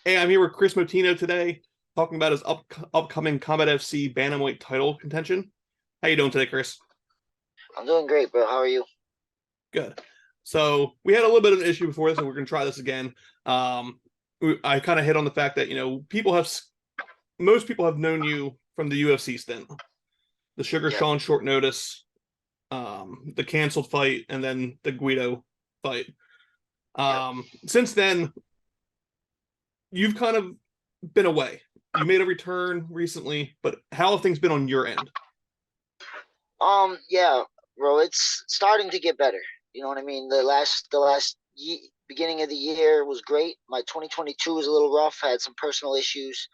Hey, I'm here with Kris Moutinho today, talking about his upcoming CombatFC Bantamweight title contention. How you doing today, Kris? I'm doing great, bro. How are you? Good. So we had a little bit of an issue before this, and we're going to try this again. I kind of hit on the fact that most people have known you from the UFC stint, the Sugar Yep, Sean short notice, the canceled fight, and then the Guido fight. yep. Since then, you've kind of been away. You made a return recently, but how have things been on your end? Yeah, bro. It's starting to get better. You know what I mean? Beginning of the year was great. My 2022 was a little rough. I had some personal issues.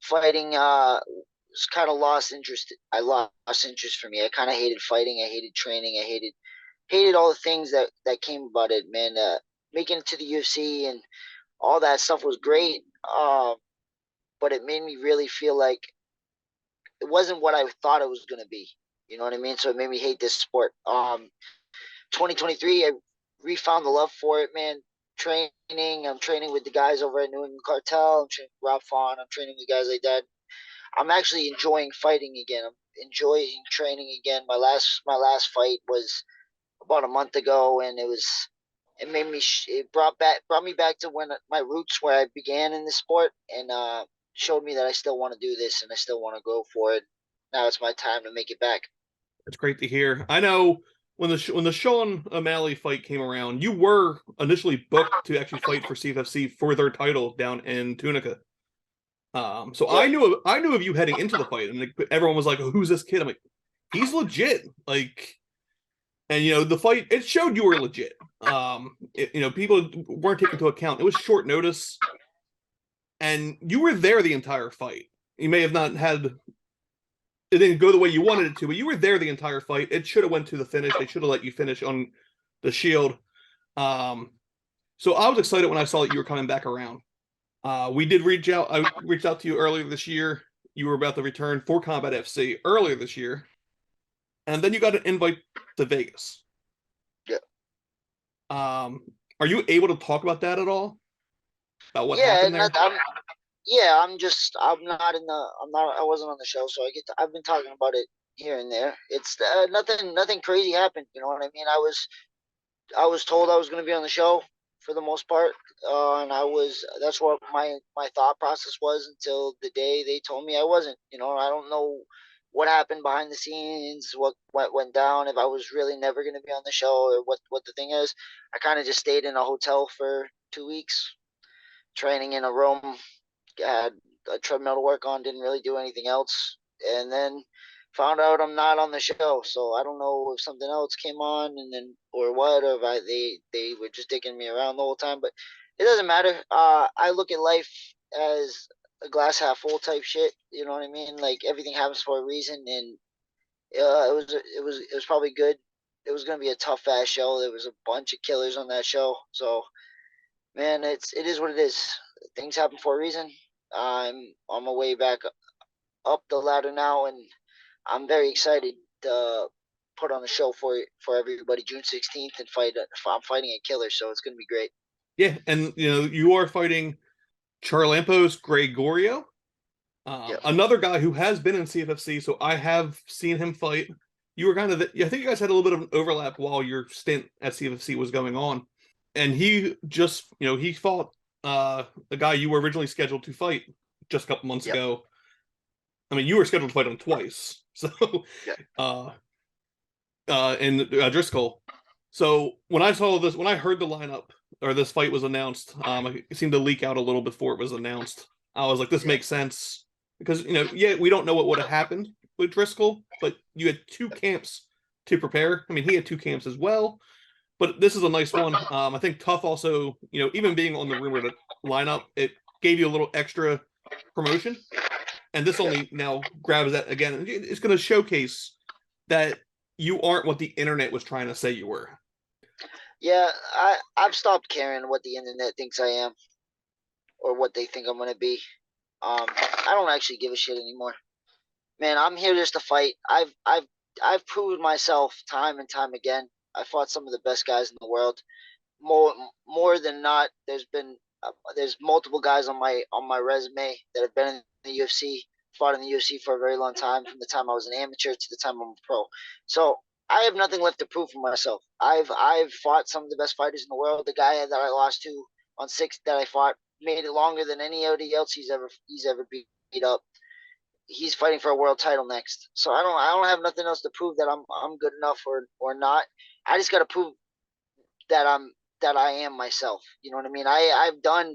Fighting, was kind of lost interest. I lost interest for me. I kind of hated fighting. I hated training. I hated all the things that came about it, man. Making it to the UFC and all that stuff was great. But it made me really feel like it wasn't what I thought it was gonna be. You know what I mean? So it made me hate this sport. 2023, I refound the love for it, man. Training, I'm training with the guys over at New England Cartel. I'm training with Rob Font. I'm training with guys like that. I'm actually enjoying fighting again. I'm enjoying training again. My last fight was about a month ago, and it made me it brought me back to when my roots where I began in the sport, and showed me that I still want to do this and I still want to go for it. Now it's my time to make it back. It's great to hear. I know when the Sean O'Malley fight came around, you were initially booked to actually fight for CFFC for their title down in Tunica. So Yep. I knew of you heading into the fight, and like, everyone was like, "Who's this kid?" I'm like, "He's legit." Like, and the fight it showed you were legit. People weren't taken into account. It was short notice, and you were there the entire fight. You may have not had it didn't go the way you wanted it to, but you were there the entire fight. It should have went to the finish. They should have let you finish on the Shield. Um, so I was excited when I saw that you were coming back around. We did reach out. I reached out to you earlier this year. You were about to return for Combat FC earlier this year, and then you got an invite to Vegas. Yep. Um, are you able to talk about that at all? About what Yeah, happened and there? I'm not I wasn't on the show, so I've been talking about it here and there. It's nothing crazy happened, you know what I mean? I was told I was going to be on the show for the most part, and that's what my thought process was until the day they told me I wasn't. You know, I don't know what happened behind the scenes, what went down, if I was really never going to be on the show, or what the thing is. I kind of just stayed in a hotel for 2 weeks, training in a room, had a treadmill to work on, didn't really do anything else, and then found out I'm not on the show. So I don't know if something else came on and then or what, or if they were just dicking me around the whole time. But it doesn't matter. I look at life as a glass half full type shit. You know what I mean? Like everything happens for a reason, and it was probably good. It was gonna be a tough ass show. There was a bunch of killers on that show, so man, it is what it is. Things happen for a reason. I'm on my way back up the ladder now, and I'm very excited to put on a show for everybody June 16th and fight. I'm fighting a killer, so it's gonna be great. Yeah, and you are fighting Charalampos Grigoriou, Yep. another guy who has been in CFFC, so I have seen him fight. You were I think you guys had a little bit of an overlap while your stint at CFFC was going on, and he just, he fought the guy you were originally scheduled to fight just a couple months Yep. ago. I mean, you were scheduled to fight him twice, so Yep. uh, in Driscoll. So when I heard the lineup or this fight was announced, it seemed to leak out a little before it was announced. I was like, this Yep. makes sense because yeah, we don't know what would have happened with Driscoll, but you had two camps to prepare. I mean, he had two camps as well, but this is a nice one. I think Tough also, even being on the rumored lineup, it gave you a little extra promotion, and this Yep. only now grabs that again. It's going to showcase that you aren't what the internet was trying to say you were. Yeah. I've stopped caring what the internet thinks I am or what they think I'm gonna be. I don't actually give a shit anymore. Man, I'm here just to fight. I've proven myself time and time again. I fought some of the best guys in the world. More more than not, there's been There's multiple guys on my resume that have been in the UFC, fought in the UFC for a very long time, from the time I was an amateur to the time I'm a pro. So I have nothing left to prove for myself. I've fought some of the best fighters in the world. The guy that I lost to on six that I fought made it longer than anybody else he's ever beat up. He's fighting for a world title next. So I don't have nothing else to prove that I'm good enough or not. I just got to prove that I am myself. You know what I mean? I've done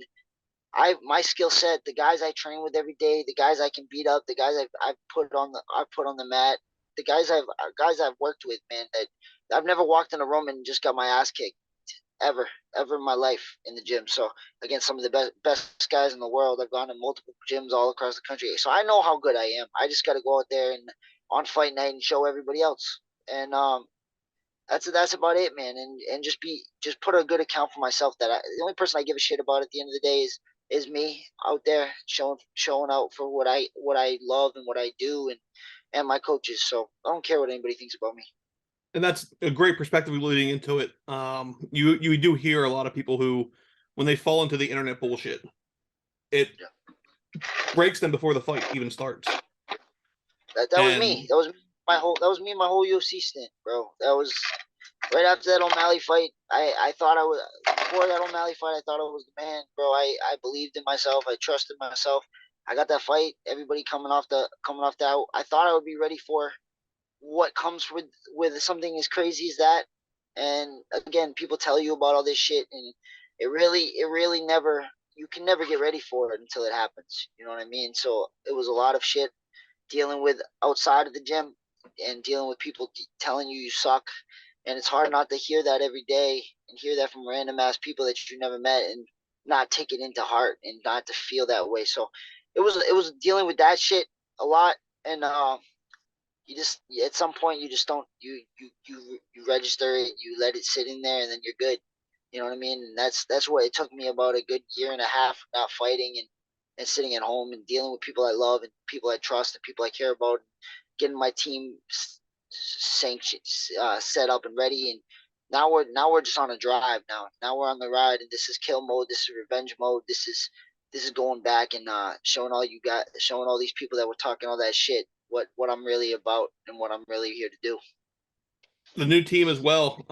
my skill set, the guys I train with every day, the guys I can beat up, the guys I've put on the mat, the guys I've worked with, man. That I've never walked in a room and just got my ass kicked ever in my life in the gym. So against some of the best guys in the world, I've gone to multiple gyms all across the country. So I know how good I am. I just got to go out there and on fight night and show everybody else. And that's about it, man. And just put a good account for myself. The only person I give a shit about at the end of the day is me out there showing out for what I love and what I do and my coaches. So I don't care what anybody thinks about me. And that's a great perspective leading into it. You do hear a lot of people who, when they fall into the internet bullshit, it breaks them before the fight even starts. That was me. That was me my whole UFC stint, bro. That was right after that O'Malley fight. I thought I was before that O'Malley fight. I thought I was the man, bro. I believed in myself. I trusted myself. I got that fight. Everybody coming off that. I thought I would be ready for what comes with something as crazy as that. And again, people tell you about all this shit, and it really never. You can never get ready for it until it happens. You know what I mean? So it was a lot of shit dealing with outside of the gym and dealing with people telling you suck. And it's hard not to hear that every day and hear that from random ass people that you never met and not take it into heart and not to feel that way. So it was dealing with that shit a lot. And you just at some point you just don't you register it, you let it sit in there, and then you're good. You know what I mean? And that's what it took me about a good year and a half not fighting and sitting at home and dealing with people I love and people I trust and people I care about, getting my team sanctioned, set up and ready. And now we're just on a drive. Now we're on the ride, and this is kill mode. This is revenge mode. This is going back and showing all these people that were talking all that shit what I'm really about and what I'm really here to do. The new team as well.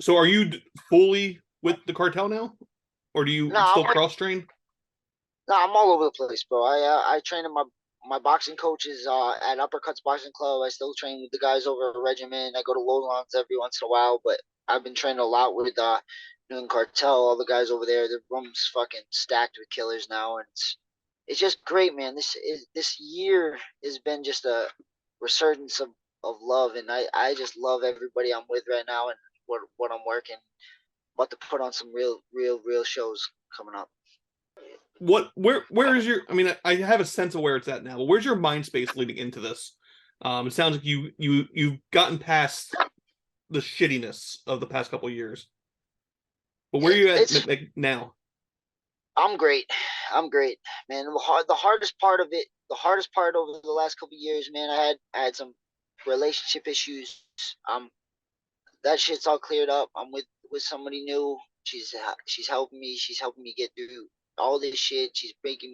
So are you fully with the cartel now, or do you still cross train? No, I'm all over the place, bro. I train in my boxing coaches at Uppercuts Boxing Club. I still train with the guys over at Regiment. I go to Lowlands every once in a while, but I've been training a lot with New England Cartel. All the guys over there, the room's fucking stacked with killers now, and it's just great, man. This year has been just a resurgence of love, and I just love everybody I'm with right now and what I'm working. About to put on some real shows coming up. Where is your? I mean, I have a sense of where it's at now, but where's your mind space leading into this? It sounds like you've gotten past the shittiness of the past couple of years, but where are you at now? I'm great, man. The hardest part of it, the hardest part over the last couple of years, man. I had some relationship issues. That shit's all cleared up. I'm with somebody new. She's helping me. She's helping me get through all this shit. She's making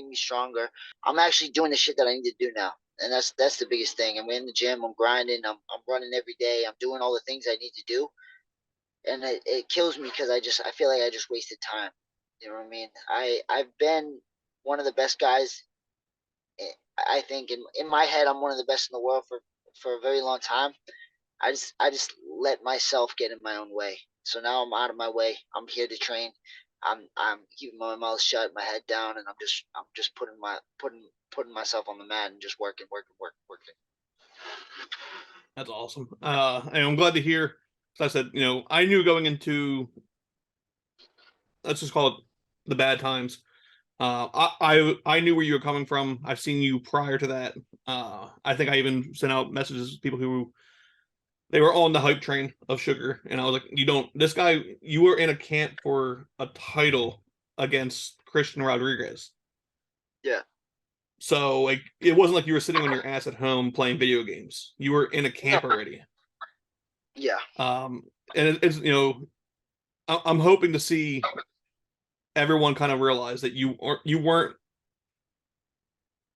me stronger. I'm actually doing the shit that I need to do now, and that's the biggest thing. I'm in the gym. I'm grinding. I'm running every day. I'm doing all the things I need to do, and it kills me because I feel like I just wasted time. You know what I mean? I've been one of the best guys. I think in my head, I'm one of the best in the world for a very long time. I just let myself get in my own way. So now I'm out of my way. I'm here to train. I'm keeping my mouth shut, my head down, and I'm just putting myself on the mat and just working. That's awesome. And I'm glad to hear. As I said, I knew going into, let's just call it the bad times. I knew where you were coming from. I've seen you prior to that. I think I even sent out messages to people who they were on the hype train of Sugar, and I was like, this guy, you were in a camp for a title against Christian Rodriguez. Yeah. So like, it wasn't like you were sitting on your ass at home playing video games. You were in a camp already. Yeah. And it's I'm hoping to see everyone kind of realized that you weren't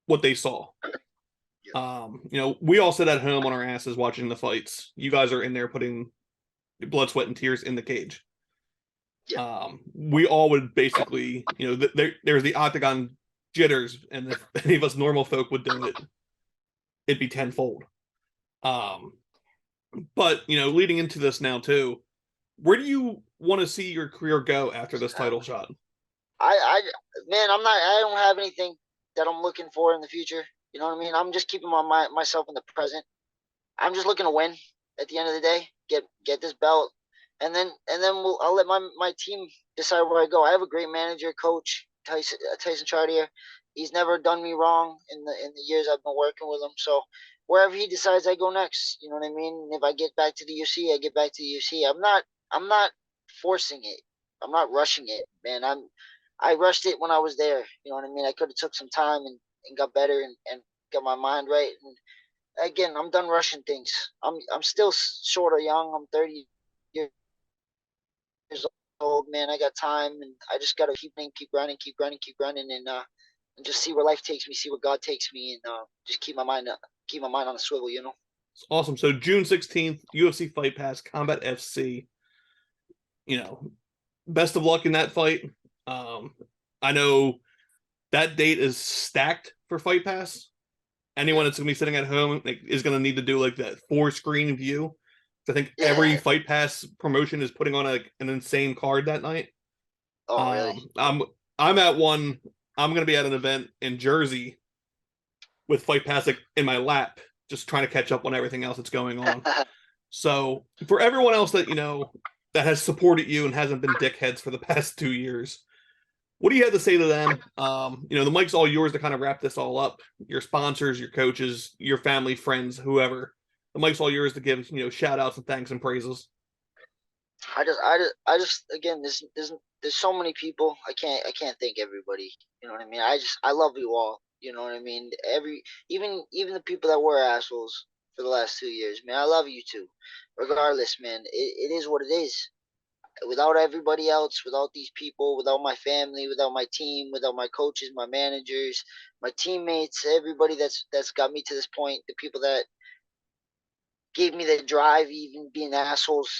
what they saw. We all sit at home on our asses watching the fights. You guys are in there putting blood, sweat, and tears in the cage. We all would basically, there's the octagon jitters, and if any of us normal folk would do it, it'd be tenfold. But leading into this now too, where do you want to see your career go after this title shot? Man, I don't have anything that I'm looking for in the future. You know what I mean? I'm just keeping myself in the present. I'm just looking to win at the end of the day, get this belt, and then I'll let my team decide where I go. I have a great manager, coach, Tyson Chartier. He's never done me wrong in the years I've been working with him. So wherever he decides, I go next. You know what I mean? If I get back to the UFC, I get back to the UFC. I'm not forcing it. I'm not rushing it, man. I rushed it when I was there. You know what I mean? I could have took some time and got better and got my mind right. And again, I'm done rushing things. I'm still sort of young. I'm 30 years old, man. I got time, and I just gotta keep grinding, and just see where life takes me, see where God takes me, and just keep my mind on a swivel. It's awesome. So June 16th, UFC Fight Pass, Combat FC. Best of luck in that fight. I know that date is stacked for Fight Pass. Anyone that's gonna be sitting at home is gonna need to do like that 4-screen view. I think every Fight Pass promotion is putting on an insane card that night. Oh, really? I'm at one. I'm gonna be at an event in Jersey with Fight Pass in my lap, just trying to catch up on everything else that's going on. So for everyone else that that has supported you and hasn't been dickheads for the past 2 years, what do you have to say to them? The mic's all yours to kind of wrap this all up. Your sponsors, your coaches, your family, friends, whoever. The mic's all yours to give, shout outs and thanks and praises. I just again, there's so many people. I can't thank everybody. You know what I mean? I love you all. You know what I mean? Even the people that were assholes for the last 2 years, man, I love you too. Regardless, man, it is what it is. Without everybody else, without these people, without my family, without my team, without my coaches, my managers, my teammates, everybody that's got me to this point, the people that gave me the drive, even being assholes,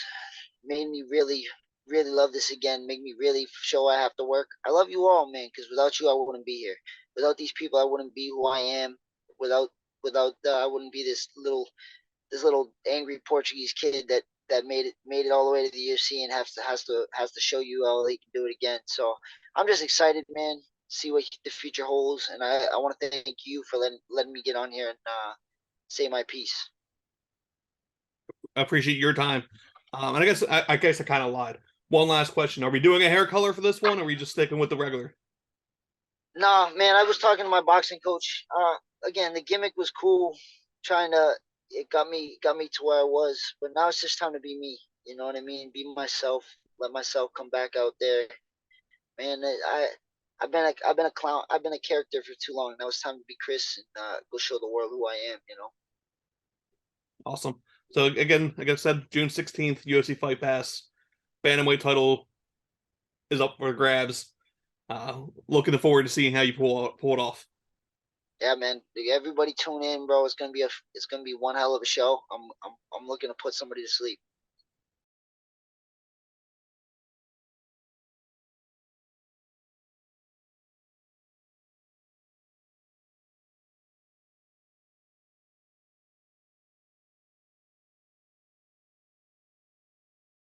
made me really, really love this again, make me really show I have to work. I love you all, man, because without you, I wouldn't be here. Without these people, I wouldn't be who I am. Without I wouldn't be this little angry Portuguese kid that made it all the way to the UFC and has to show you how they can do it again. So I'm just excited, man. See what the future holds, and I want to thank you for letting me get on here and say my piece. I appreciate your time. And I guess I kind of lied. One last question: are we doing a hair color for this one, or are we just sticking with the regular? No, man. I was talking to my boxing coach. Again, the gimmick was cool. It got me to where I was, but now it's just time to be me. You know what I mean? Be myself. Let myself come back out there, man. I've been a clown. I've been a character for too long. Now it's time to be Kris and go show the world who I am. Awesome. So again, like I said, June 16th, UFC Fight Pass, Bantamweight title is up for grabs. Looking forward to seeing how you pull it off. Yeah, man. Everybody tune in, bro. It's gonna be one hell of a show. I'm looking to put somebody to sleep.